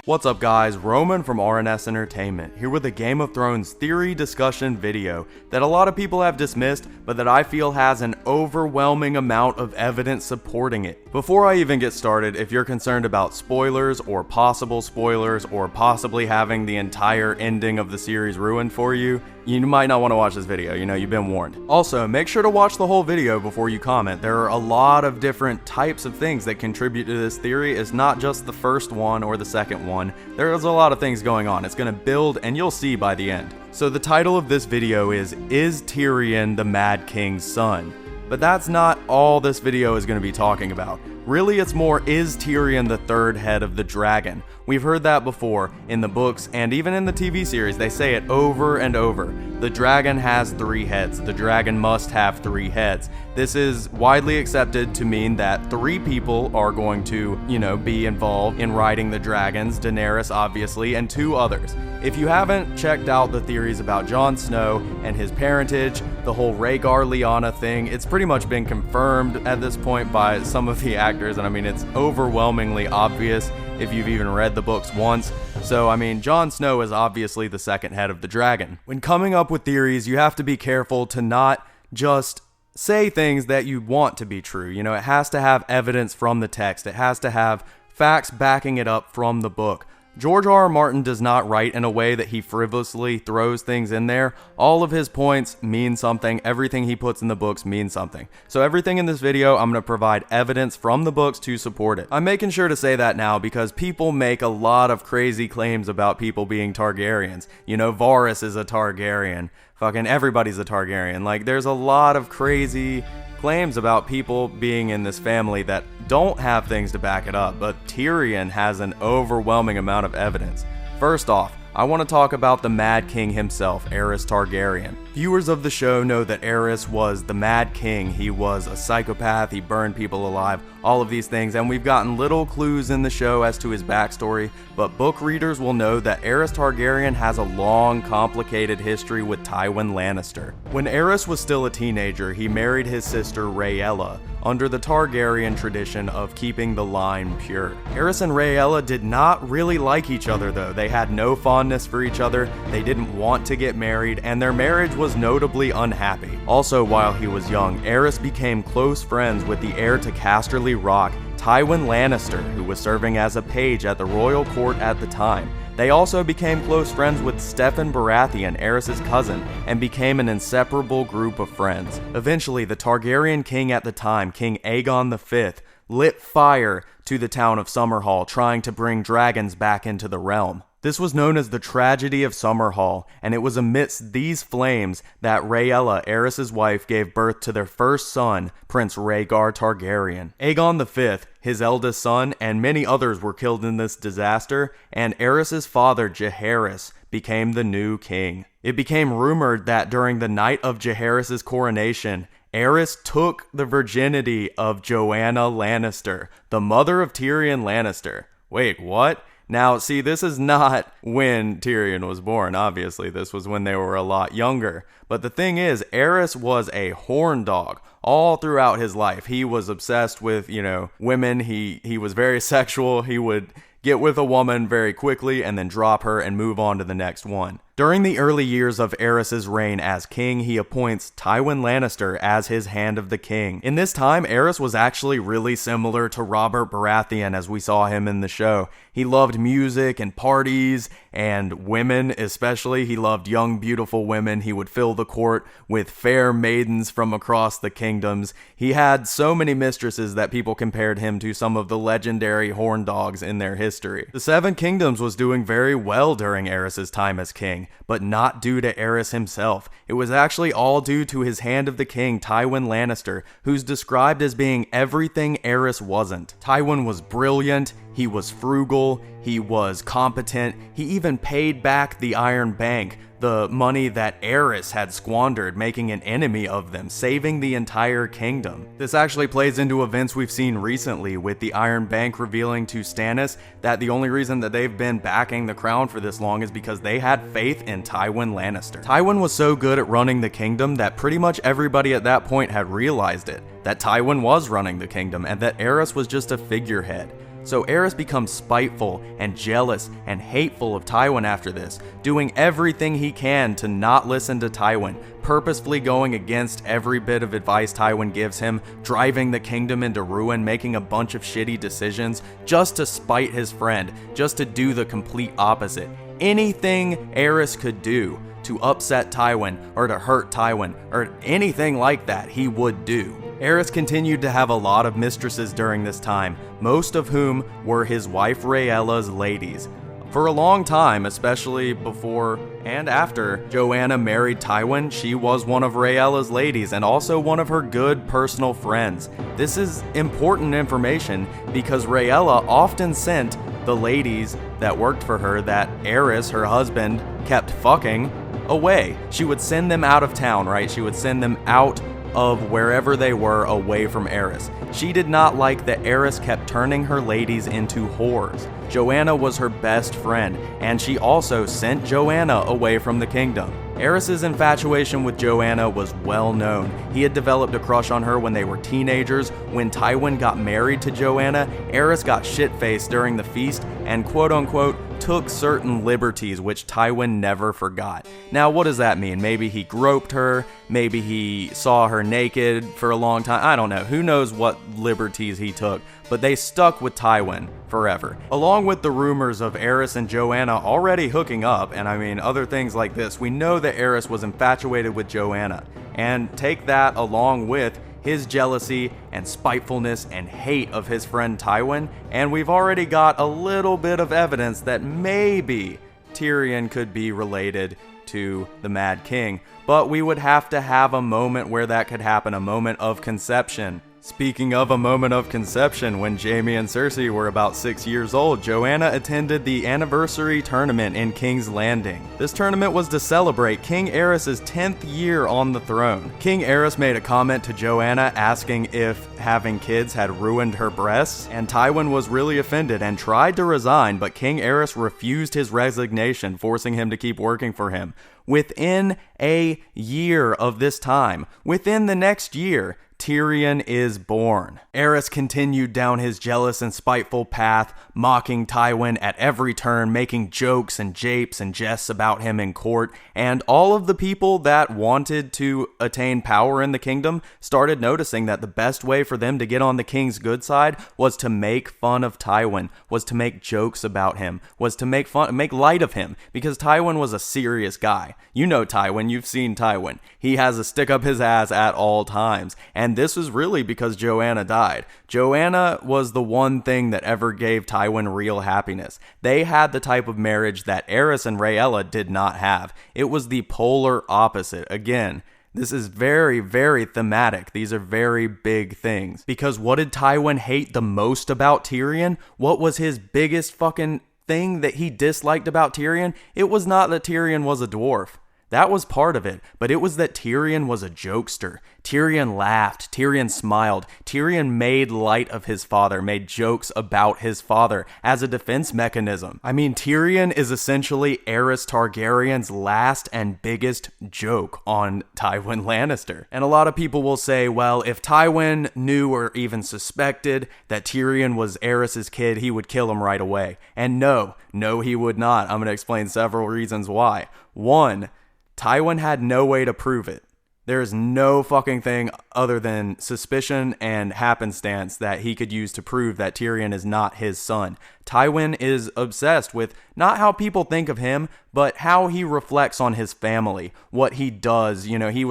What's up guys, Roman from RNS Entertainment, here with a Game of Thrones theory discussion video that a lot of people have dismissed, but that I feel has an overwhelming amount of evidence supporting it. Before I even get started, if you're concerned about spoilers or possibly having the entire ending of the series ruined for you, you might not want to watch this video, you've been warned. Also, make sure to watch the whole video before you comment. There are a lot of different types of things that contribute to this theory. It's not just the first one or the second one. There's a lot of things going on. It's going to build and you'll see by the end. So the title of this video is Tyrion the Mad King's son? But that's not all this video is going to be talking about. Really, it's more, is Tyrion the third head of the dragon? We've heard that before in the books and even in the TV series. They say it over and over. The dragon has 3 heads. The dragon must have 3 heads. This is widely accepted to mean that 3 people are going to, be involved in riding the dragons, Daenerys obviously, and 2 others. If you haven't checked out the theories about Jon Snow and his parentage, the whole Rhaegar Lyanna thing, it's pretty much been confirmed at this point by some of the actors, and it's overwhelmingly obvious if you've even read the books once. So, Jon Snow is obviously the second head of the dragon. When coming up with theories, you have to be careful to not just say things that you want to be true. It has to have evidence from the text. It has to have facts backing it up from the book. George R. R. Martin does not write in a way that he frivolously throws things in there. All of his points mean something. Everything he puts in the books means something. So everything in this video, I'm going to provide evidence from the books to support it. I'm making sure to say that now because people make a lot of crazy claims about people being Targaryens. Varys is a Targaryen. Fucking everybody's a Targaryen. There's a lot of crazy claims about people being in this family that don't have things to back it up, but Tyrion has an overwhelming amount of evidence. First off, I want to talk about the Mad King himself, Aerys Targaryen. Viewers of the show know that Aerys was the Mad King. He was a psychopath, he burned people alive, all of these things, and we've gotten little clues in the show as to his backstory, but book readers will know that Aerys Targaryen has a long, complicated history with Tywin Lannister. When Aerys was still a teenager, he married his sister Rhaella, under the Targaryen tradition of keeping the line pure. Aerys and Rhaella did not really like each other though. They had no fondness for each other, they didn't want to get married, and their marriage was notably unhappy. Also, while he was young, Aerys became close friends with the heir to Casterly Rock, Tywin Lannister, who was serving as a page at the royal court at the time. They also became close friends with Steffon Baratheon, Aerys' cousin, and became an inseparable group of friends. Eventually, the Targaryen king at the time, King Aegon V, lit fire to the town of Summerhall, trying to bring dragons back into the realm. This was known as the Tragedy of Summerhall, and it was amidst these flames that Rhaella, Aerys' wife, gave birth to their first son, Prince Rhaegar Targaryen. Aegon V, his eldest son, and many others were killed in this disaster, and Aerys' father, Jaehaerys, became the new king. It became rumored that during the night of Jaehaerys' coronation, Aerys took the virginity of Joanna Lannister, the mother of Tyrion Lannister. Wait, what? Now, see, this is not when Tyrion was born, obviously. This was when they were a lot younger. But the thing is, Aerys was a horn dog all throughout his life. He was obsessed with, women. He was very sexual. He would get with a woman very quickly and then drop her and move on to the next one. During the early years of Aerys' reign as king, he appoints Tywin Lannister as his Hand of the King. In this time, Aerys was actually really similar to Robert Baratheon as we saw him in the show. He loved music and parties and women especially. He loved young, beautiful women. He would fill the court with fair maidens from across the kingdoms. He had so many mistresses that people compared him to some of the legendary horn dogs in their history. The Seven Kingdoms was doing very well during Aerys' time as king, but not due to Aerys himself. It was actually all due to his Hand of the King, Tywin Lannister, who's described as being everything Aerys wasn't. Tywin was brilliant, he was frugal, he was competent, he even paid back the Iron Bank, the money that Aerys had squandered, making an enemy of them, saving the entire kingdom. This actually plays into events we've seen recently, with the Iron Bank revealing to Stannis that the only reason that they've been backing the crown for this long is because they had faith in Tywin Lannister. Tywin was so good at running the kingdom that pretty much everybody at that point had realized it, that Tywin was running the kingdom and that Aerys was just a figurehead. So Aerys becomes spiteful and jealous and hateful of Tywin after this, doing everything he can to not listen to Tywin, purposefully going against every bit of advice Tywin gives him, driving the kingdom into ruin, making a bunch of shitty decisions just to spite his friend, just to do the complete opposite. Anything Aerys could do to upset Tywin or to hurt Tywin or anything like that, he would do. Aerys continued to have a lot of mistresses during this time, most of whom were his wife Rhaella's ladies. For a long time, especially before and after Joanna married Tywin, she was one of Rhaella's ladies and also one of her good personal friends. This is important information because Rhaella often sent the ladies that worked for her that Aerys, her husband, kept fucking away. She would send them out of town, right? She would send them out of wherever they were away from Aerys. She did not like that Aerys kept turning her ladies into whores. Joanna was her best friend, and she also sent Joanna away from the kingdom. Aerys' infatuation with Joanna was well known. He had developed a crush on her when they were teenagers. When Tywin got married to Joanna, Aerys got shit-faced during the feast and quote-unquote took certain liberties which Tywin never forgot. Now, what does that mean? Maybe he groped her, maybe he saw her naked for a long time, I don't know. Who knows what liberties he took, but they stuck with Tywin forever. Along with the rumors of Aerys and Joanna already hooking up, and I mean other things like this, we know that Aerys was infatuated with Joanna. And take that along with his jealousy and spitefulness and hate of his friend Tywin, and we've already got a little bit of evidence that maybe Tyrion could be related to the Mad King, but we would have to have a moment where that could happen, a moment of conception. Speaking of a moment of conception, when Jaime and Cersei were about 6 years old, Joanna attended the anniversary tournament in King's Landing. This tournament was to celebrate King Aerys' 10th year on the throne. King Aerys made a comment to Joanna asking if having kids had ruined her breasts, and Tywin was really offended and tried to resign, but King Aerys refused his resignation, forcing him to keep working for him. Within a year of this time, within the next year, Tyrion is born. Aerys continued down his jealous and spiteful path, mocking Tywin at every turn, making jokes and japes and jests about him in court, and all of the people that wanted to attain power in the kingdom started noticing that the best way for them to get on the king's good side was to make fun of Tywin, was to make jokes about him, was to make light of him, because Tywin was a serious guy. You know Tywin, you've seen Tywin. He has a stick up his ass at all times, and this was really because Joanna died. Joanna was the one thing that ever gave Tywin real happiness. They had the type of marriage that Aerys and Rhaella did not have. It was the polar opposite. Again, this is very, very thematic. These are very big things. Because what did Tywin hate the most about Tyrion? What was his biggest fucking thing that he disliked about Tyrion? It was not that Tyrion was a dwarf. That was part of it, but it was that Tyrion was a jokester. Tyrion laughed, Tyrion smiled, Tyrion made light of his father, made jokes about his father as a defense mechanism. I mean, Tyrion is essentially Aerys Targaryen's last and biggest joke on Tywin Lannister. And a lot of people will say, well, if Tywin knew or even suspected that Tyrion was Aerys' kid, he would kill him right away. And no, he would not. I'm going to explain several reasons why. One, Tywin had no way to prove it. There is no fucking thing other than suspicion and happenstance that he could use to prove that Tyrion is not his son. Tywin is obsessed with not how people think of him, but how he reflects on his family, what he does. You know, he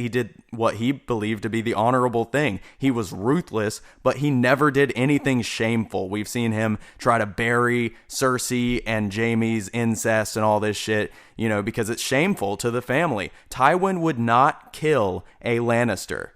did what he believed to be the honorable thing. He was ruthless, but he never did anything shameful. We've seen him try to bury Cersei and Jaime's incest and all this shit, you know, because it's shameful to the family. Tywin would not kill a Lannister.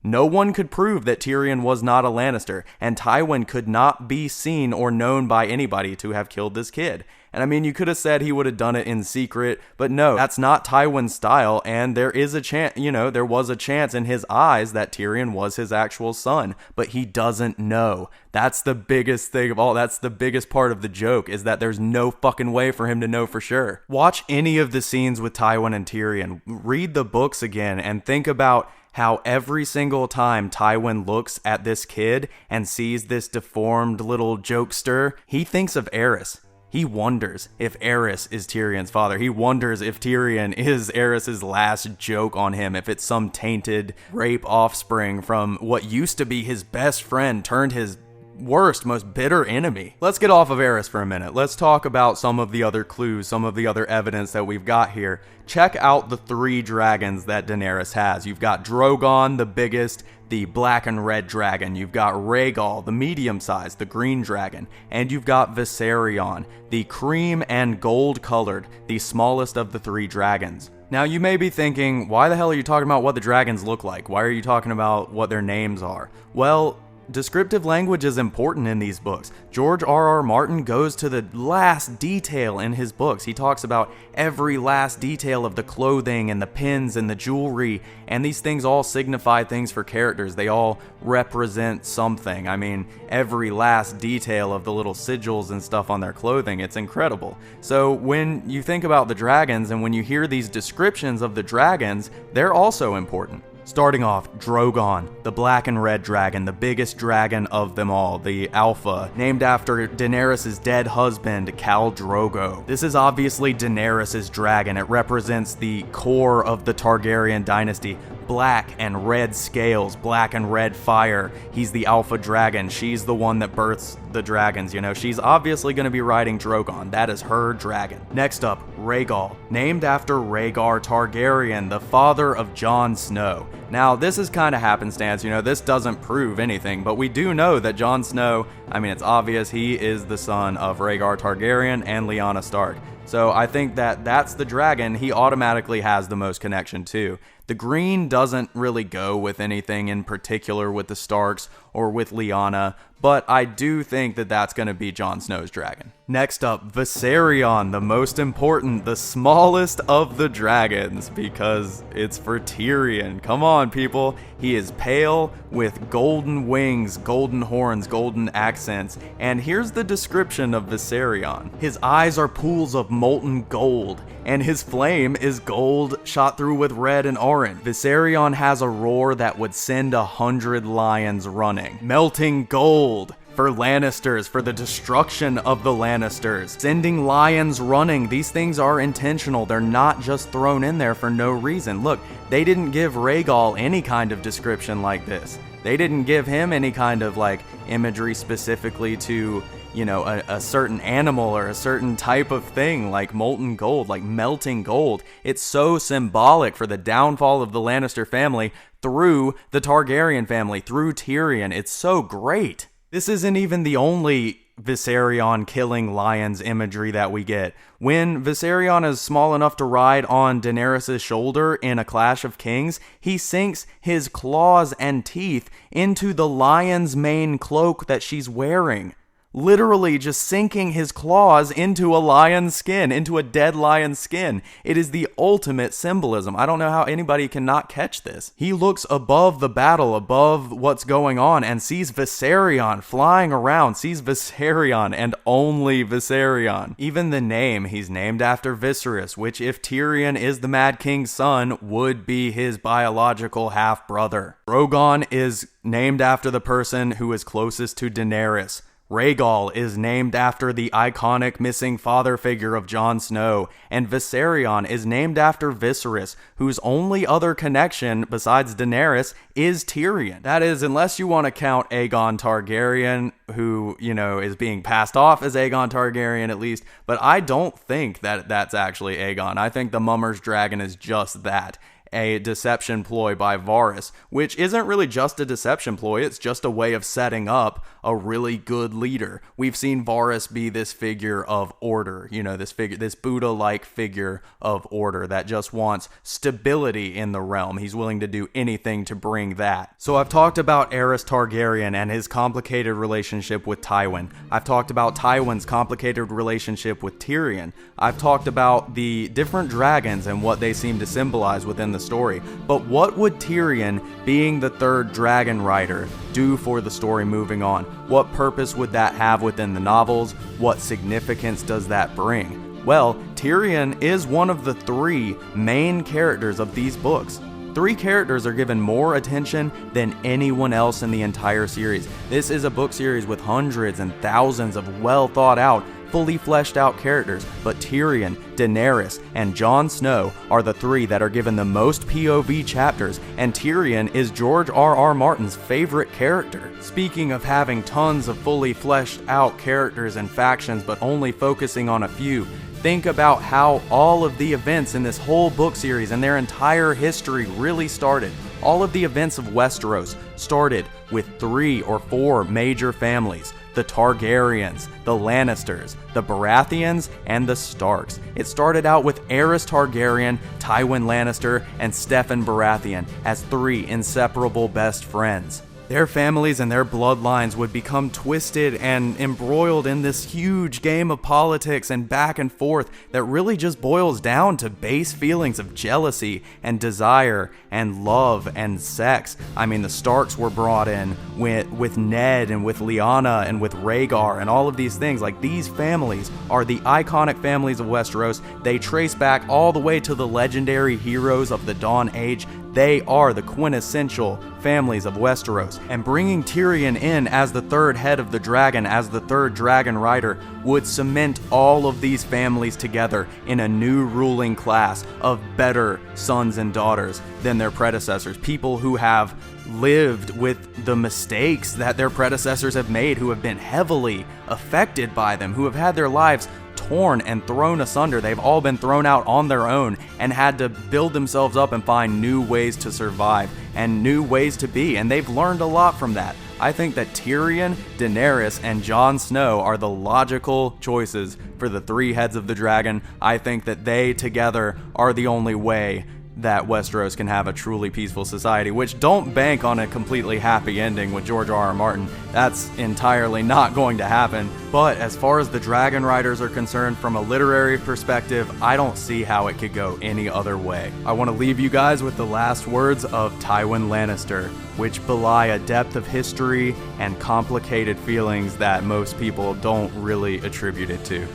No one could prove that Tyrion was not a Lannister, and Tywin could not be seen or known by anybody to have killed this kid. And I mean, you could have said he would have done it in secret, but no, that's not Tywin's style, and there is a chance, there was a chance in his eyes that Tyrion was his actual son, but he doesn't know. That's the biggest thing of all. That's the biggest part of the joke, is that there's no fucking way for him to know for sure. Watch any of the scenes with Tywin and Tyrion. Read the books again and think about how every single time Tywin looks at this kid and sees this deformed little jokester, he thinks of Aerys. He wonders if Aerys is Tyrion's father. He wonders if Tyrion is Aerys's last joke on him, if it's some tainted rape offspring from what used to be his best friend turned his worst, most bitter enemy. Let's get off of Aerys for a minute. Let's talk about some of the other clues, some of the other evidence that we've got here. Check out the 3 dragons that Daenerys has. You've got Drogon, the biggest, the black and red dragon. You've got Rhaegal, the medium size, the green dragon. And you've got Viserion, the cream and gold colored, the smallest of the 3 dragons. Now you may be thinking, why the hell are you talking about what the dragons look like? Why are you talking about what their names are? Well, descriptive language is important in these books. George R.R. Martin goes to the last detail in his books. He talks about every last detail of the clothing and the pins and the jewelry, and these things all signify things for characters. They all represent something. I mean, every last detail of the little sigils and stuff on their clothing, it's incredible. So when you think about the dragons and when you hear these descriptions of the dragons, they're also important. Starting off, Drogon, the black and red dragon, the biggest dragon of them all, the alpha, named after Daenerys' dead husband, Khal Drogo. This is obviously Daenerys' dragon. It represents the core of the Targaryen dynasty. Black and red scales, black and red fire. He's the alpha dragon. She's the one that births the dragons, you know. She's obviously going to be riding Drogon. That is her dragon. Next up, Rhaegal, named after Rhaegar Targaryen, the father of Jon Snow. Now, this is kind of happenstance, you know, this doesn't prove anything, but we do know that Jon Snow, I mean, it's obvious he is the son of Rhaegar Targaryen and Lyanna Stark. So I think that that's the dragon he automatically has the most connection to. The green doesn't really go with anything in particular with the Starks or with Lyanna, but I do think that that's going to be Jon Snow's dragon. Next up, Viserion, the most important, the smallest of the dragons, because it's for Tyrion. Come on, people. He is pale with golden wings, golden horns, golden accents. And here's the description of Viserion. His eyes are pools of molten gold, and his flame is gold shot through with red and orange. Viserion has a roar that would send 100 lions running. Melting gold for Lannisters, for the destruction of the Lannisters. Sending lions running. These things are intentional. They're not just thrown in there for no reason. Look, they didn't give Rhaegal any kind of description like this. They didn't give him any kind of like imagery specifically to, you know, a certain animal or a certain type of thing like molten gold, like melting gold. It's so symbolic for the downfall of the Lannister family through the Targaryen family, through Tyrion. It's so great. This isn't even the only Viserion killing lions imagery that we get. When Viserion is small enough to ride on Daenerys' shoulder in A Clash of Kings, he sinks his claws and teeth into the lion's mane cloak that she's wearing. Literally just sinking his claws into a lion's skin, into a dead lion's skin. It is the ultimate symbolism. I don't know how anybody can not catch this. He looks above the battle, above what's going on, and sees Viserion flying around, sees Viserion and only Viserion. Even the name, he's named after Viserys, which if Tyrion is the Mad King's son, would be his biological half-brother. Drogon is named after the person who is closest to Daenerys. Rhaegal is named after the iconic missing father figure of Jon Snow, and Viserion is named after Viserys, whose only other connection besides Daenerys is Tyrion. That is, unless you want to count Aegon Targaryen, who, you know, is being passed off as Aegon Targaryen at least, but I don't think that that's actually Aegon. I think the Mummer's Dragon is just that. A deception ploy by Varys, which isn't really just a deception ploy, it's just a way of setting up a really good leader. We've seen Varys be this figure of order, you know, this Buddha-like figure of order that just wants stability in the realm. He's willing to do anything to bring that. So I've talked about Aerys Targaryen and his complicated relationship with Tywin. I've talked about Tywin's complicated relationship with Tyrion. I've talked about the different dragons and what they seem to symbolize within the story. But what would Tyrion, being the third dragon rider, do for the story moving on? What purpose would that have within the novels? What significance does that bring? Well, Tyrion is one of the 3 main characters of these books. 3 characters are given more attention than anyone else in the entire series. This is a book series with hundreds and thousands of well thought out, fully fleshed out characters, but Tyrion, Daenerys, and Jon Snow are the 3 that are given the most POV chapters, and Tyrion is George R.R. Martin's favorite character. Speaking of having tons of fully fleshed out characters and factions but only focusing on a few, think about how all of the events in this whole book series and their entire history really started. All of the events of Westeros started with 3 or 4 major families: the Targaryens, the Lannisters, the Baratheons, and the Starks. It started out with Aerys Targaryen, Tywin Lannister, and Steffon Baratheon as 3 inseparable best friends. Their families and their bloodlines would become twisted and embroiled in this huge game of politics and back and forth that really just boils down to base feelings of jealousy and desire and love and sex. I mean, the Starks were brought in with Ned and with Lyanna and with Rhaegar and all of these things. Like, these families are the iconic families of Westeros. They trace back all the way to the legendary heroes of the Dawn Age. They are the quintessential families of Westeros, and bringing Tyrion in as the 3rd head of the dragon, as the 3rd dragon rider, would cement all of these families together in a new ruling class of better sons and daughters than their predecessors. People who have lived with the mistakes that their predecessors have made, who have been heavily affected by them, who have had their lives torn and thrown asunder. They've all been thrown out on their own and had to build themselves up and find new ways to survive and new ways to be, and they've learned a lot from that. I think that Tyrion, Daenerys, and Jon Snow are the logical choices for the 3 heads of the dragon. I think that they together are the only way that Westeros can have a truly peaceful society, which don't bank on a completely happy ending with George R.R. Martin. That's entirely not going to happen. But as far as the Dragon Riders are concerned, from a literary perspective, I don't see how it could go any other way. I want to leave you guys with the last words of Tywin Lannister, which belie a depth of history and complicated feelings that most people don't really attribute it to.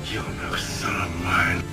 You're no son of mine.